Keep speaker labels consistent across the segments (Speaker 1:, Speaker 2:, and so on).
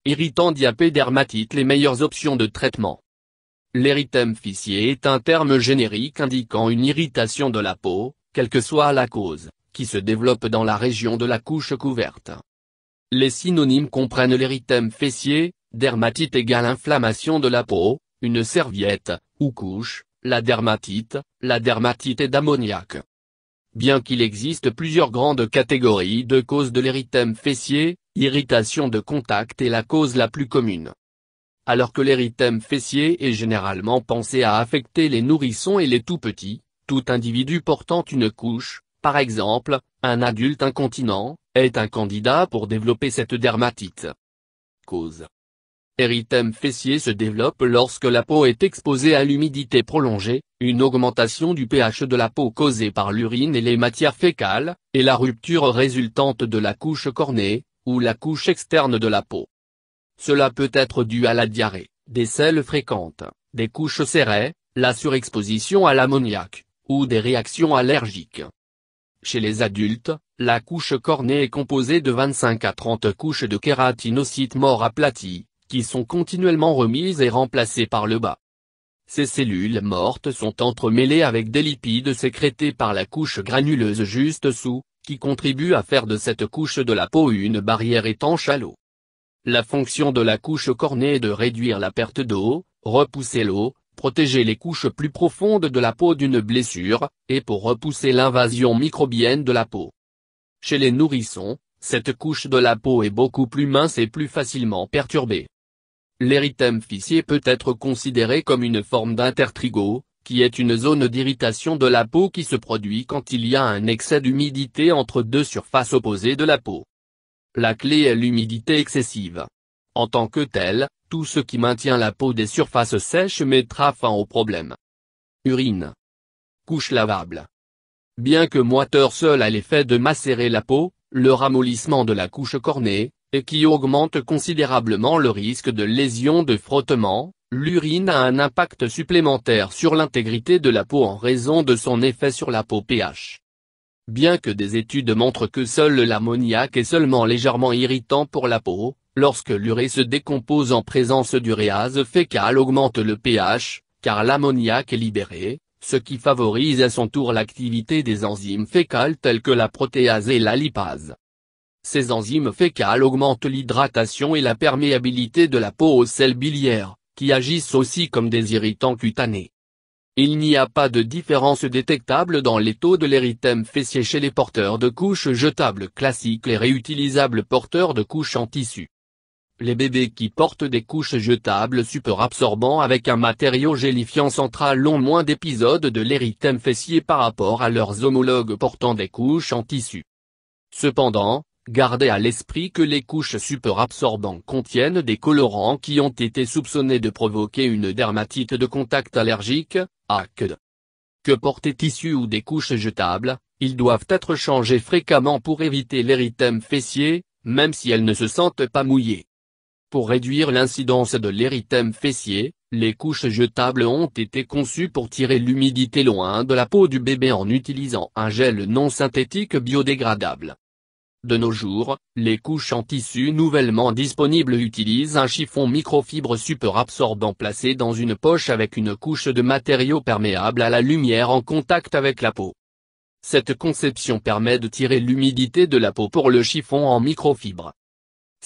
Speaker 1: irritant diabète dermatite. Les meilleures options de traitement. L'érythème fessier est un terme générique indiquant une irritation de la peau, quelle que soit la cause, qui se développe dans la région de la couche couverte. Les synonymes comprennent l'érythème fessier, dermatite égale inflammation de la peau, une serviette, ou couche, la dermatite est d'ammoniac. Bien qu'il existe plusieurs grandes catégories de causes de l'érythème fessier, irritation de contact est la cause la plus commune. Alors que l'érythème fessier est généralement pensé à affecter les nourrissons et les tout-petits, tout individu portant une couche, par exemple, un adulte incontinent, est un candidat pour développer cette dermatite. Cause. L'érythème fessier se développe lorsque la peau est exposée à l'humidité prolongée, une augmentation du pH de la peau causée par l'urine et les matières fécales, et la rupture résultante de la couche cornée, ou la couche externe de la peau. Cela peut être dû à la diarrhée, des selles fréquentes, des couches serrées, la surexposition à l'ammoniac, ou des réactions allergiques. Chez les adultes, la couche cornée est composée de 25 à 30 couches de kératinocytes morts aplatis, qui sont continuellement remises et remplacées par le bas. Ces cellules mortes sont entremêlées avec des lipides sécrétés par la couche granuleuse juste sous, qui contribuent à faire de cette couche de la peau une barrière étanche à l'eau. La fonction de la couche cornée est de réduire la perte d'eau, repousser l'eau, protéger les couches plus profondes de la peau d'une blessure, et pour repousser l'invasion microbienne de la peau. Chez les nourrissons, cette couche de la peau est beaucoup plus mince et plus facilement perturbée. L'érythème fessier peut être considéré comme une forme d'intertrigo, qui est une zone d'irritation de la peau qui se produit quand il y a un excès d'humidité entre deux surfaces opposées de la peau. La clé est l'humidité excessive. En tant que telle, tout ce qui maintient la peau des surfaces sèches mettra fin au problème. Urine. Couche lavable. Bien que moiteur seul a l'effet de macérer la peau, le ramollissement de la couche cornée, et qui augmente considérablement le risque de lésion de frottement, l'urine a un impact supplémentaire sur l'intégrité de la peau en raison de son effet sur la peau pH. Bien que des études montrent que seul l'ammoniac est seulement légèrement irritant pour la peau, lorsque l'urée se décompose en présence d'uréase fécale augmente le pH, car l'ammoniac est libéré, ce qui favorise à son tour l'activité des enzymes fécales telles que la protéase et la lipase. Ces enzymes fécales augmentent l'hydratation et la perméabilité de la peau aux sels biliaires, qui agissent aussi comme des irritants cutanés. Il n'y a pas de différence détectable dans les taux de l'érythème fessier chez les porteurs de couches jetables classiques et réutilisables porteurs de couches en tissu. Les bébés qui portent des couches jetables superabsorbants avec un matériau gélifiant central ont moins d'épisodes de l'érythème fessier par rapport à leurs homologues portant des couches en tissu. Cependant, gardez à l'esprit que les couches superabsorbantes contiennent des colorants qui ont été soupçonnés de provoquer une dermatite de contact allergique, ACD. Que porter tissu ou des couches jetables, ils doivent être changés fréquemment pour éviter l'érythème fessier, même si elles ne se sentent pas mouillées. Pour réduire l'incidence de l'érythème fessier, les couches jetables ont été conçues pour tirer l'humidité loin de la peau du bébé en utilisant un gel non synthétique biodégradable. De nos jours, les couches en tissu nouvellement disponibles utilisent un chiffon microfibre superabsorbant placé dans une poche avec une couche de matériau perméable à la lumière en contact avec la peau. Cette conception permet de tirer l'humidité de la peau pour le chiffon en microfibre.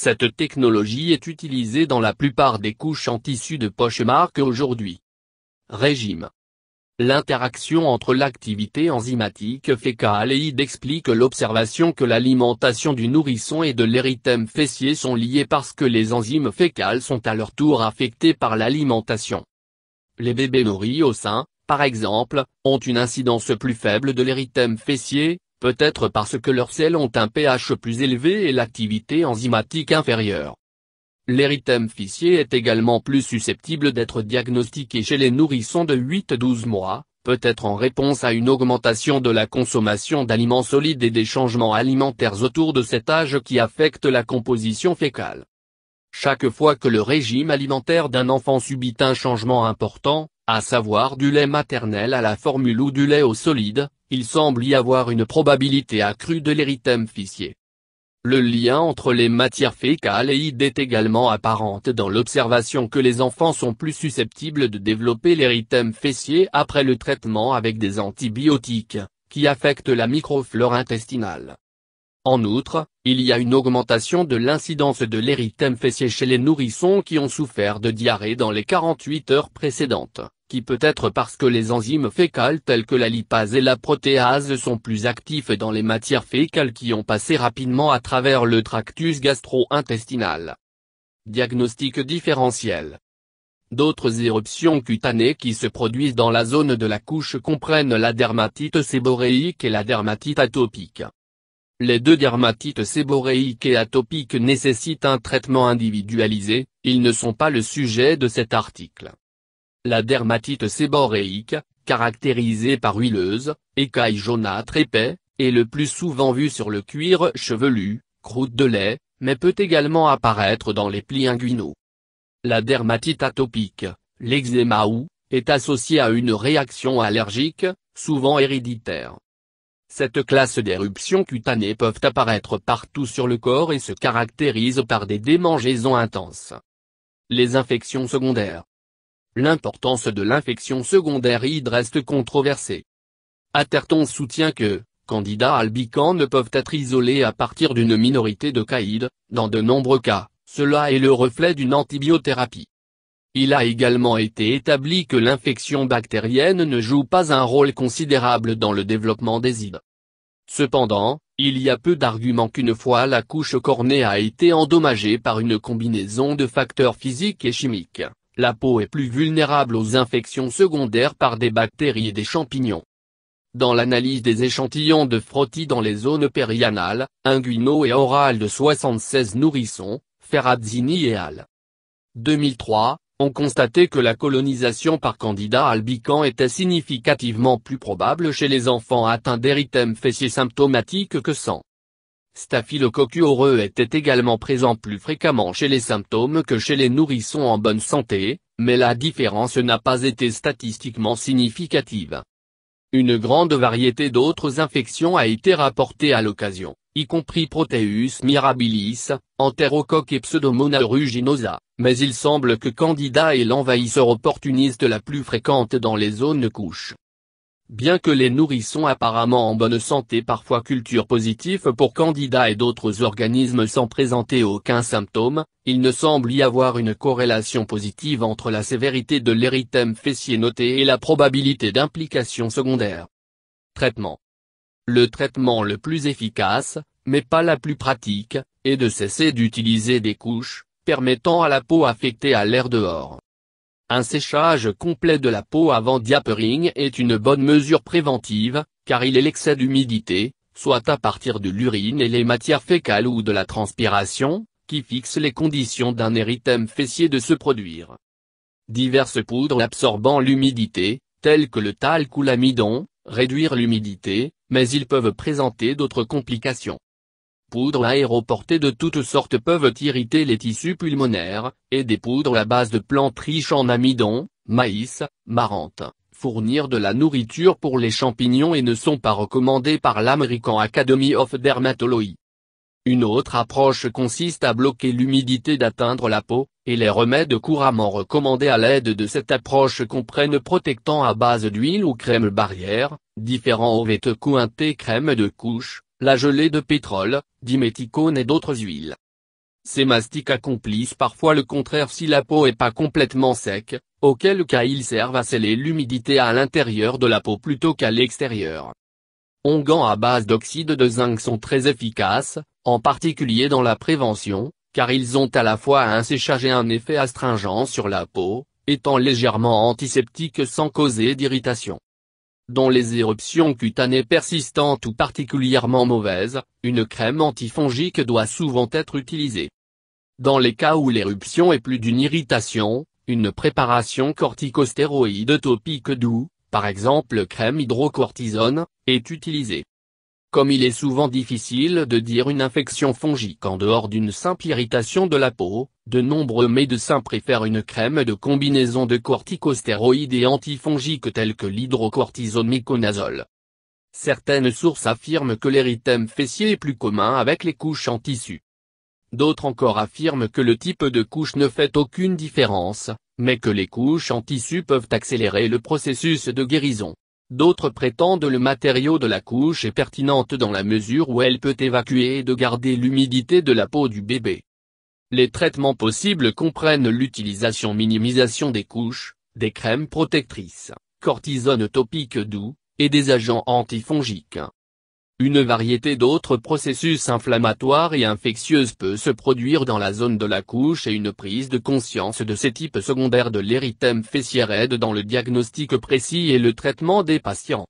Speaker 1: Cette technologie est utilisée dans la plupart des couches en tissu de poche marque aujourd'hui. Régime. L'interaction entre l'activité enzymatique fécale et ide explique l'observation que l'alimentation du nourrisson et de l'érythème fessier sont liées parce que les enzymes fécales sont à leur tour affectées par l'alimentation. Les bébés nourris au sein, par exemple, ont une incidence plus faible de l'érythème fessier, peut-être parce que leurs selles ont un pH plus élevé et l'activité enzymatique inférieure. L'érythème fessier est également plus susceptible d'être diagnostiqué chez les nourrissons de 8-12 mois, peut-être en réponse à une augmentation de la consommation d'aliments solides et des changements alimentaires autour de cet âge qui affectent la composition fécale. Chaque fois que le régime alimentaire d'un enfant subit un changement important, à savoir du lait maternel à la formule ou du lait au solide, il semble y avoir une probabilité accrue de l'érythème fessier. Le lien entre les matières fécales et ides est également apparent dans l'observation que les enfants sont plus susceptibles de développer l'érythème fessier après le traitement avec des antibiotiques, qui affectent la microflore intestinale. En outre, il y a une augmentation de l'incidence de l'érythème fessier chez les nourrissons qui ont souffert de diarrhée dans les 48 heures précédentes, qui peut être parce que les enzymes fécales telles que la lipase et la protéase sont plus actifs dans les matières fécales qui ont passé rapidement à travers le tractus gastro-intestinal. Diagnostic différentiel. D'autres éruptions cutanées qui se produisent dans la zone de la couche comprennent la dermatite séboréique et la dermatite atopique. Les deux dermatites séboréiques et atopiques nécessitent un traitement individualisé, ils ne sont pas le sujet de cet article. La dermatite séboréique, caractérisée par huileuse, écailles jaunâtres épais, est le plus souvent vue sur le cuir chevelu, croûte de lait, mais peut également apparaître dans les plis inguinaux. La dermatite atopique, l'eczéma ou, est associée à une réaction allergique, souvent héréditaire. Cette classe d'éruptions cutanées peuvent apparaître partout sur le corps et se caractérisent par des démangeaisons intenses. Les infections secondaires. L'importance de l'infection secondaire IDE reste controversée. Atherton soutient que, Candida albicans ne peuvent être isolés à partir d'une minorité de cas IDE, dans de nombreux cas, cela est le reflet d'une antibiothérapie. Il a également été établi que l'infection bactérienne ne joue pas un rôle considérable dans le développement des IDE. Cependant, il y a peu d'arguments qu'une fois la couche cornée a été endommagée par une combinaison de facteurs physiques et chimiques, la peau est plus vulnérable aux infections secondaires par des bactéries et des champignons. Dans l'analyse des échantillons de frottis dans les zones périanales, inguinaux et orales de 76 nourrissons, Ferrazzini et al. 2003, ont constaté que la colonisation par Candida albicans était significativement plus probable chez les enfants atteints d'érythème fessier symptomatique que sans. Staphylococcus aureus était également présent plus fréquemment chez les symptômes que chez les nourrissons en bonne santé, mais la différence n'a pas été statistiquement significative. Une grande variété d'autres infections a été rapportée à l'occasion, y compris Proteus mirabilis, Enterocoque et Pseudomonas aeruginosa, mais il semble que Candida est l'envahisseur opportuniste la plus fréquente dans les zones de couche. Bien que les nourrissons apparemment en bonne santé parfois culturent positifs pour Candida et d'autres organismes sans présenter aucun symptôme, il ne semble y avoir une corrélation positive entre la sévérité de l'érythème fessier noté et la probabilité d'implication secondaire. Traitement. Le traitement le plus efficace, mais pas la plus pratique, est de cesser d'utiliser des couches, permettant à la peau affectée à l'air dehors. Un séchage complet de la peau avant diapering est une bonne mesure préventive, car il est l'excès d'humidité, soit à partir de l'urine et les matières fécales ou de la transpiration, qui fixe les conditions d'un érythème fessier de se produire. Diverses poudres absorbant l'humidité, telles que le talc ou l'amidon, réduire l'humidité, mais ils peuvent présenter d'autres complications. Poudres aéroportées de toutes sortes peuvent irriter les tissus pulmonaires, et des poudres à base de plantes riches en amidon, maïs, marante, fournir de la nourriture pour les champignons et ne sont pas recommandées par l'American Academy of Dermatology. Une autre approche consiste à bloquer l'humidité d'atteindre la peau, et les remèdes couramment recommandés à l'aide de cette approche comprennent protectants à base d'huile ou crème barrière, différents ovètes cointés crème de couche, la gelée de pétrole, diméthicone et d'autres huiles. Ces mastiques accomplissent parfois le contraire si la peau est pas complètement sec, auquel cas ils servent à sceller l'humidité à l'intérieur de la peau plutôt qu'à l'extérieur. Onguents à base d'oxyde de zinc sont très efficaces, en particulier dans la prévention, car ils ont à la fois un séchage et un effet astringent sur la peau, étant légèrement antiseptiques sans causer d'irritation. Dans les éruptions cutanées persistantes ou particulièrement mauvaises, une crème antifongique doit souvent être utilisée. Dans les cas où l'éruption est plus d'une irritation, une préparation corticostéroïde topique doux, par exemple crème hydrocortisone, est utilisée. Comme il est souvent difficile de dire une infection fongique en dehors d'une simple irritation de la peau, de nombreux médecins préfèrent une crème de combinaison de corticostéroïdes et antifongiques tels que l'hydrocortisone miconazole. Certaines sources affirment que l'érythème fessier est plus commun avec les couches en tissu. D'autres encore affirment que le type de couche ne fait aucune différence, mais que les couches en tissu peuvent accélérer le processus de guérison. D'autres prétendent le matériau de la couche est pertinente dans la mesure où elle peut évacuer et de garder l'humidité de la peau du bébé. Les traitements possibles comprennent l'utilisation-minimisation des couches, des crèmes protectrices, cortisone topique doux, et des agents antifongiques. Une variété d'autres processus inflammatoires et infectieux peut se produire dans la zone de la couche et une prise de conscience de ces types secondaires de l'érythème fessier aide dans le diagnostic précis et le traitement des patients.